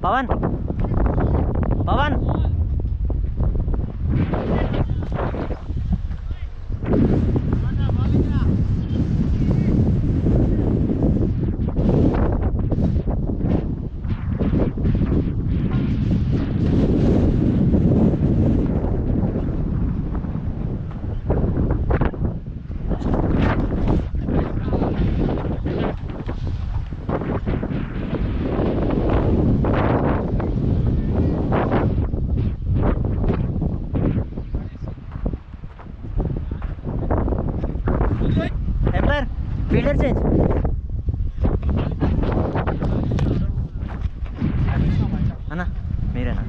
Pawan Pawan fielder change అన్నా మీరేనా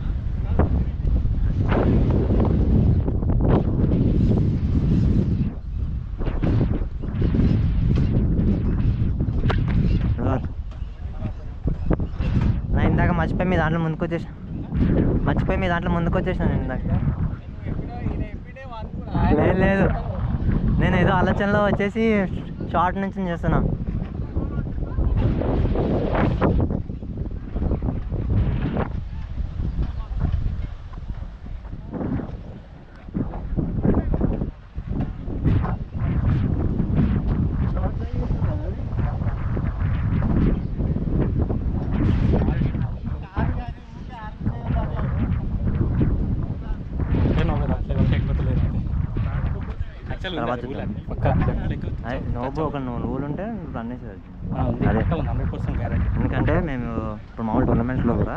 ఇందాక మర్చిపోయి మీ దాంట్లో ముందుకు వచ్చేసాను నేను ఇందాక లేదు నేను ఏదో ఆలోచనలో వచ్చేసి షార్ట్ నుంచి చేస్తున్నా. నోబు ఒక రూల్ ఉంటే రన్ చేసేది. అదే ఎందుకంటే మేము ఇప్పుడు మామూలు టోర్నమెంట్స్లో కూడా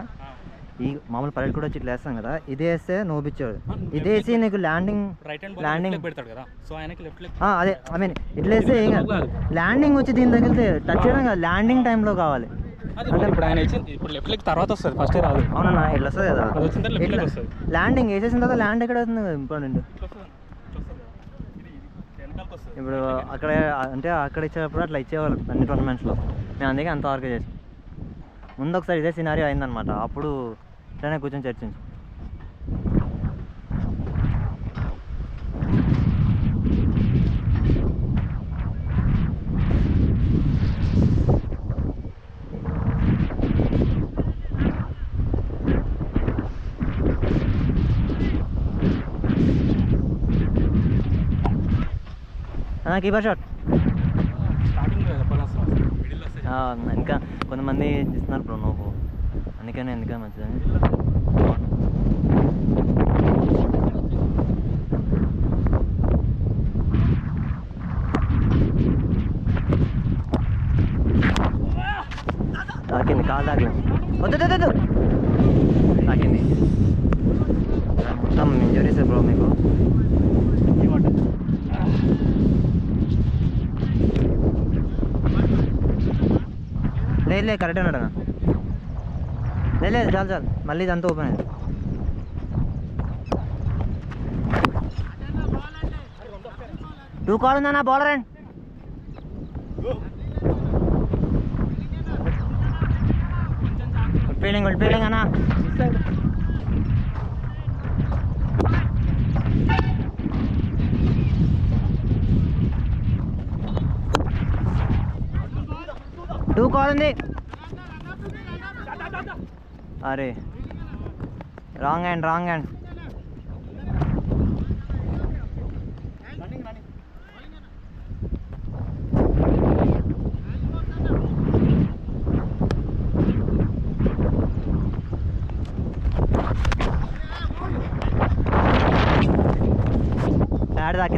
ఈ మామూలు పరేడ్ కూడా వచ్చి ఇట్లా వేస్తాం కదా, ఇది వేస్తే నోబు ఇచ్చాడు, ఇది వేసి నీకు ల్యాండింగ్ పెడతాడు కదా, సో ఆయనకి లెఫ్ట్ లెగ్ అదే ఐ మీన్ ఇట్లా వేస్తే ఏం కాదు, ల్యాండింగ్ వచ్చి దీని తగిలితే టచ్ చేయడం కాదు, ల్యాండింగ్ టైంలో కావాలి. అంటే ఇప్పుడు ఆయన ఇప్పుడు లెఫ్ట్ లెగ్ తర్వాత వస్తుంది, ఫస్ట్ రాదు. అవునన్నా ఇట్లా వస్తుంది కదా, ల్యాండింగ్ వేసేసిన తర్వాత ల్యాండ్ ఎక్కడ అవుతుంది కదా ఇంపార్టెంట్. ఇప్పుడు అక్కడ అంటే అక్కడ ఇచ్చేటప్పుడు అట్లా ఇచ్చేవాళ్ళు అన్ని టోర్నమెంట్స్లో, మేము అందుకే అంతవరకు చేసాం. ముందు ఒకసారి ఇదే సినారియో అయిందనమాట, అప్పుడు ఇట్లానే కూర్చొని చర్చించాం. కీపర్ షాట్ ఇంకా కొంతమంది ఇస్తున్నారు బ్రో నోబు, అందుకనే ఎందుకని మంచిదని. తాకింది, కాలు తాకింది, వద్దు తాకింది, మొత్తం ఇంజరీస్ బ్రో మీకు. లేదు కరెక్ట్ ఉన్నాడు అన్న, లేదు చాలు మళ్ళీ ఇదంతా ఓపెన్ అయింది. టూ కాల్ ఉందన్నా బౌలర్ అండ్ గుడ్ ఫీలింగ్ అన్నా. టూ కాల్ ఉంది, అరే రాంగ్ హ్యాండ్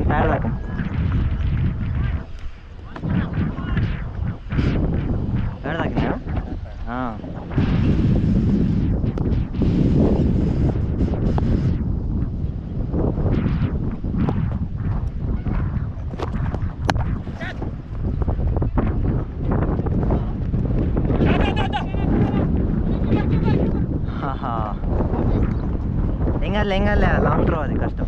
ప్యాడ్ తాకింది ఎంగలే లాంగ్ త్రో, అది కష్టం.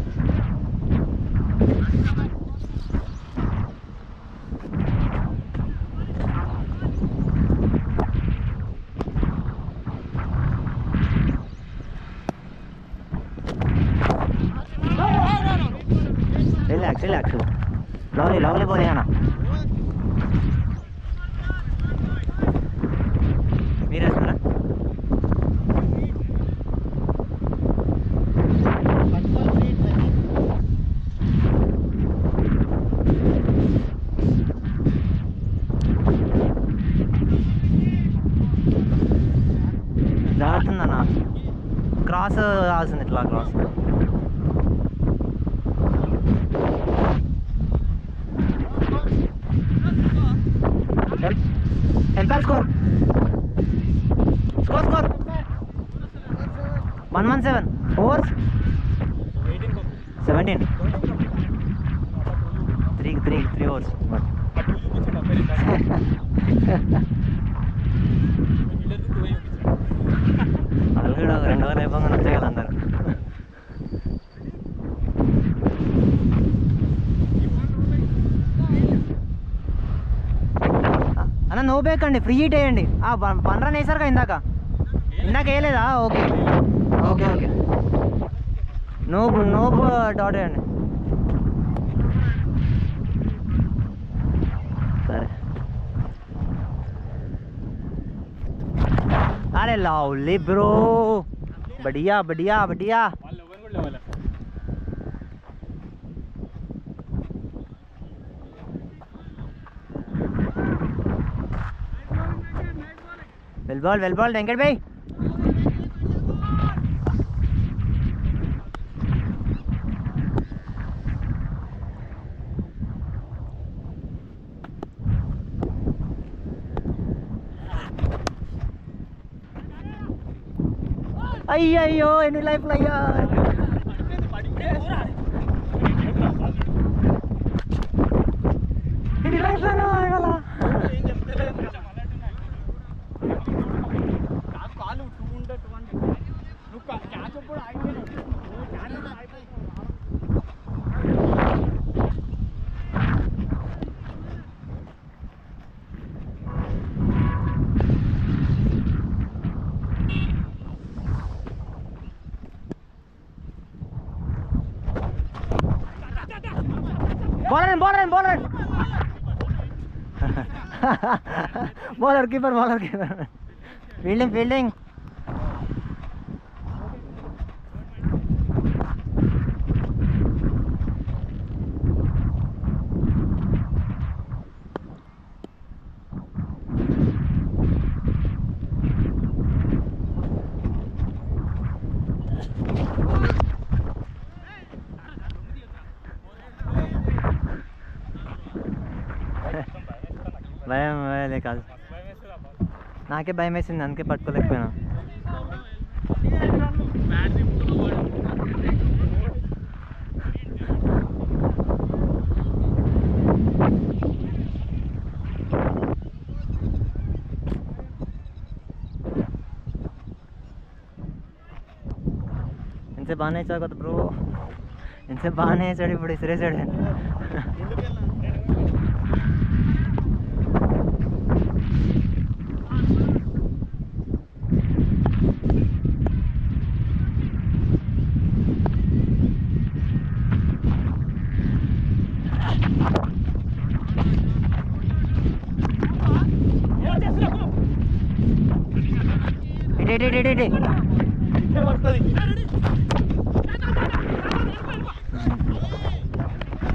రిలాక్స్ లవ్లీ బౌలింగ్ అన్న. మీరు వేస్తున్నారా? క్రాస్ రావాల్సింది ఇట్లా క్రాస్. ఎంత స్కోర్? Score 117 overs 17 3 overs. వాళ్ళు కూడా 2 ఓవర్లు అయిపోగానే వచ్చాయి కదా అందరు. అన్న నో బ్రేక్ అండి, ఫ్రీ హీట్ వేయండి. 1 రన్ వేసారు కదా ఇందాక వేయలేదా? Okay okay okay. No dot వేయండి. సరే. अरे लावली ब्रो, बढ़िया बढ़िया बढ़िया. वेल बॉल वेंकट भाई. అయ్యయ్యో ఎన్ని లైఫ్లు అయ్యా. ఎన్ని లైఫ్లు ఇవాళ. Bowler keeper fielding. భయం కాదు, నాకే భయం వేసింది, అందుకే పట్టుకోలేకపోయినా. ఇన్సే బాగానే వేసావు కదా బ్రో, ఇన్సే బాగానే వేసాడు, ఇప్పుడు ఇసిరేసాడు. ఇటు